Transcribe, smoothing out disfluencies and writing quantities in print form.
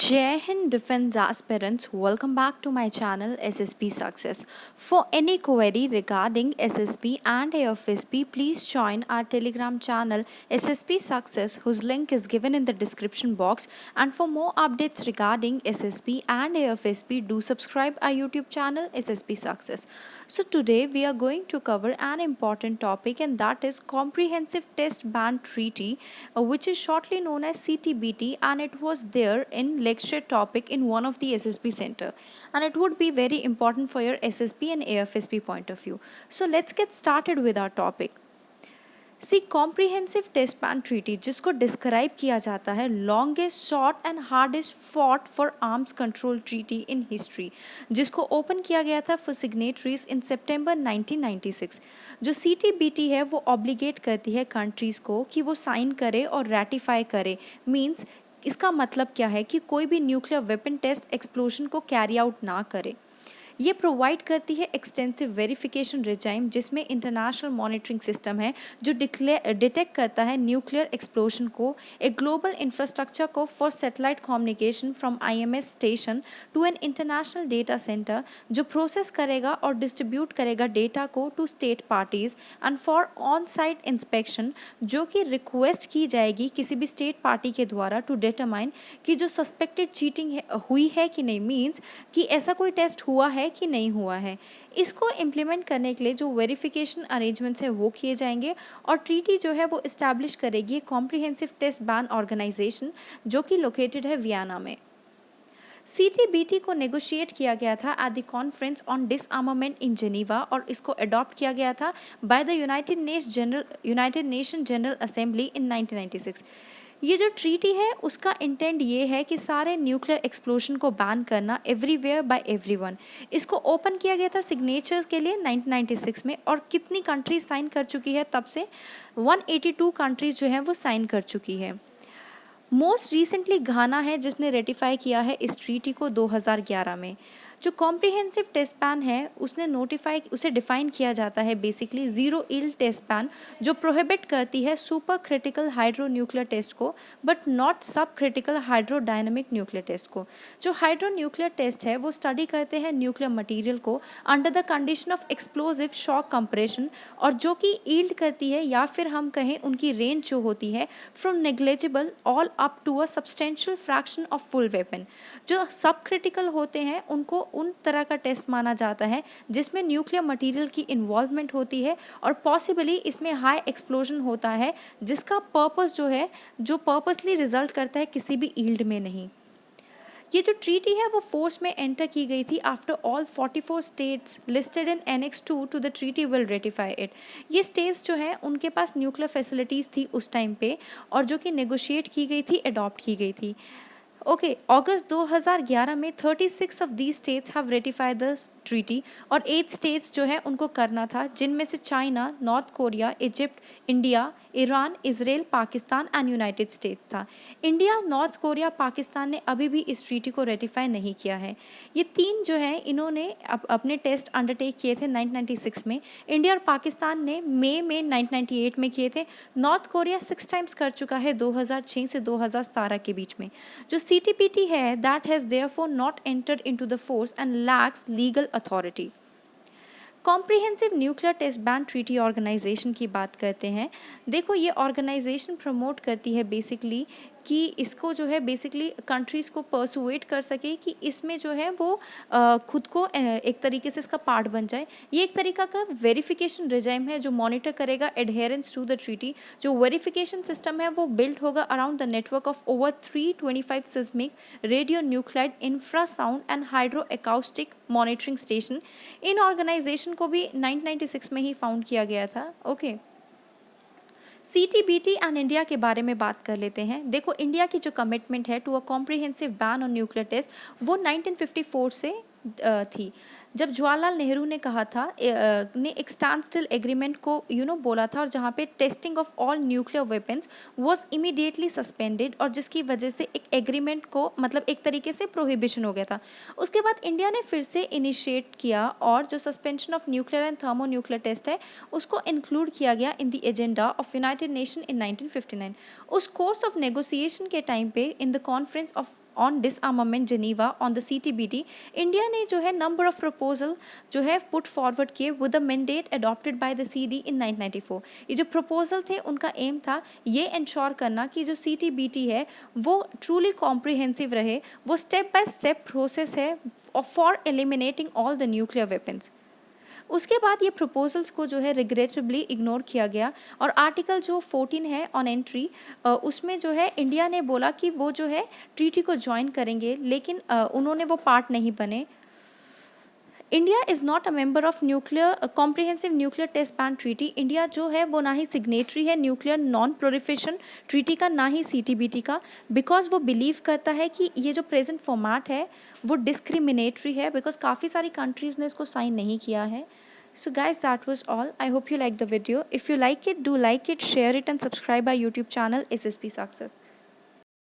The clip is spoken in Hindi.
Jai Hind Defense Aspirants, welcome back to my channel SSP Success. For any query regarding SSP and AFSP, please join our Telegram channel SSP Success, whose link is given in the description box. And for more updates regarding SSP and AFSP, do subscribe our YouTube channel SSP Success. So today we are going to cover an important topic, and that is Comprehensive Test Ban Treaty, which is shortly known as CTBT, and it was there in lecture topic in one of the SSP center, and it would be very important for your SSP and AFSP point of view. So let's get started with our topic. सी कॉम्प्रिहेंसिव टेस्ट बैन ट्रीटी, जिसको डिस्क्राइब किया जाता है longest short and hardest fought for arms control treaty in history, जिसको ओपन किया गया था फॉर सिग्नेटरीज इन सितंबर 1996. जो CTBT है वो ऑब्लिगेट करती है कंट्रीज़ को कि वो साइन करे और रेटिफाई करे. मीन्स इसका मतलब क्या है कि कोई भी न्यूक्लियर वेपन टेस्ट एक्सप्लोजन को कैरी आउट ना करे. ये प्रोवाइड करती है एक्सटेंसिव वेरिफिकेशन रिजाइम, जिसमें इंटरनेशनल मॉनिटरिंग सिस्टम है जो डिटेक्ट करता है न्यूक्लियर एक्सप्लोजन को, एक ग्लोबल इंफ्रास्ट्रक्चर को for satellite communication from IMS station to an international data centre, जो प्रोसेस करेगा और डिस्ट्रीब्यूट करेगा डेटा को to state parties, and for on site inspection, जो कि रिक्वेस्ट की जाएगी किसी भी स्टेट पार्टी के द्वारा टू डिटरमाइन कि जो सस्पेक्टेड चीटिंग हुई है कि नहीं, मीन्स कि ऐसा कोई टेस्ट हुआ है कि नहीं हुआ है. इसको इम्प्लीमेंट करने के लिए जो वेरिफिकेशन अरेंजमेंट्स है वो किए जाएंगे, और ट्रीटी जो है वो इस्टेब्लिश करेगी कॉम्प्रिहेंसिव टेस्ट बैन ऑर्गेनाइजेशन, जो कि लोकेटेड है वियना में. CTBT को नेगोशिएट किया गया था at the conference on डिसआर्मामेंट in Geneva, और इसको अडॉप्ट किया गया था by the United nation general assembly in 1996. ये जो ट्रीटी है उसका इंटेंट ये है कि सारे न्यूक्लियर एक्सप्लोजन को बैन करना एवरीवेयर बाय एवरीवन. इसको ओपन किया गया था सिग्नेचर्स के लिए 1996 में, और कितनी कंट्रीज साइन कर चुकी है तब से 182 कंट्रीज जो है वो साइन कर चुकी है. मोस्ट रिसेंटली घाना है जिसने रेटिफाई किया है इस ट्रीटी को 2011 में. जो कॉम्प्रिहेंसिव टेस्ट बैन है उसे डिफाइन किया जाता है basically zero yield test ban, जो प्रोहिबिट करती है super critical hydro nuclear test को, but not sub critical hydrodynamic nuclear test को. जो हाइड्रो न्यूक्लियर टेस्ट है वो स्टडी करते हैं न्यूक्लियर मटीरियल को under the condition of explosive shock compression, और जो कि ईल्ड करती है, या फिर हम कहें उनकी रेंज जो होती है from negligible all up to a substantial fraction of full weapon. जो सब क्रिटिकल होते हैं उनको उन तरह का टेस्ट माना जाता है जिसमें न्यूक्लियर मटेरियल की इन्वॉल्वमेंट होती है, और पॉसिबली इसमें हाई एक्सप्लोजन होता है, जिसका पर्पस जो है जो पर्पसली रिजल्ट करता है किसी भी ईल्ड में नहीं. ये जो ट्रीटी है वो फोर्स में एंटर की गई थी after all 44 states listed in annex 2 to the treaty will ratify it. ये स्टेट्स जो है उनके पास न्यूक्लियर फैसिलिटीज़ थी उस टाइम पे, और जो कि नेगोशिएट की गई थी, अडॉप्ट की गई थी. ओके, अगस्त 2011 में 36 of the states have ratified the treaty, और 8 स्टेट्स जो है उनको करना था, जिनमें से China, north Korea, Egypt, India, Iran, Israel, Pakistan and United states था. इंडिया, नॉर्थ कोरिया, पाकिस्तान ने अभी भी इस ट्रीटी को रेटिफाई नहीं किया है. ये तीन जो है इन्होंने अपने टेस्ट अंडरटेक किए थे 1996 में. इंडिया और पाकिस्तान ने मई में 1998 में किए थे. नॉर्थ कोरिया 6 टाइम्स कर चुका है 2006 से 2017 के बीच में. जो CTBT है that has therefore not entered into the force and lacks legal authority. Comprehensive nuclear test ban treaty organisation की बात करते हैं. देखो, ये ऑर्गेनाइजेशन प्रमोट करती है बेसिकली कि इसको जो है बेसिकली कंट्रीज़ को परसुएट कर सके कि इसमें जो है वो खुद को एक तरीके से इसका पार्ट बन जाए. ये एक तरीका का वेरिफिकेशन रिजाइम है जो मॉनिटर करेगा एडहेरेंस टू द ट्रीटी. जो वेरिफिकेशन सिस्टम है वो बिल्ड होगा around the network of over 325 seismic radio nuclide infrasound and hydro acoustic monitoring station. इन ऑर्गेनाइजेशन को भी 1996 में ही फाउंड किया गया था. ओके, CTBT एंड इंडिया के बारे में बात कर लेते हैं. देखो, इंडिया की जो कमिटमेंट है to a comprehensive ban on nuclear test वो 1954 से थी, जब जवाहरलाल नेहरू ने कहा था ने एक स्टैंड स्टिल एग्रीमेंट को बोला था, और जहाँ पे testing of all nuclear weapons was immediately suspended, और जिसकी वजह से एक एग्रीमेंट को मतलब एक तरीके से प्रोहिबिशन हो गया था. उसके बाद इंडिया ने फिर से इनिशिएट किया, और जो suspension of nuclear and thermo nuclear test है उसको इंक्लूड किया गया in the agenda of United Nation in 1959. उस कोर्स ऑफ नेगोशिएशन के टाइम पे in the conference of on disarmament Geneva on the CTBT, India ने जो है नंबर ऑफ प्रपोजल जो है पुट फॉरवर्ड किए with the mandate adopted by the CD in 1994। ये जो प्रपोजल थे उनका एम था ये इंश्योर करना कि जो CTBT है वो ट्रूली कॉम्प्रिहेंसिव रहे, वो स्टेप बाय स्टेप प्रोसेस है for eliminating all the nuclear weapons. उसके बाद ये प्रपोजल्स को जो है रिग्रेटेबली इग्नोर किया गया और आर्टिकल जो 14 है ऑन एंट्री, उसमें जो है इंडिया ने बोला कि वो जो है ट्रीटी को ज्वाइन करेंगे, लेकिन उन्होंने वो पार्ट नहीं बने। India is not a member of nuclear comprehensive nuclear test ban treaty. India जो है वो ना ही सिग्नेटरी है न्यूक्लियर नॉन प्रोलिफरेशन ट्रीटी का, ना ही CTBT का, बिकॉज वो बिलीव करता है कि ये जो प्रेजेंट फॉर्मेट है वो डिस्क्रिमिनेटरी है, बिकॉज काफ़ी सारी कंट्रीज़ ने इसको साइन नहीं किया है। So guys, that was all. I hope you like the video. If you like it, do like it, share it and subscribe our YouTube channel SSP Success.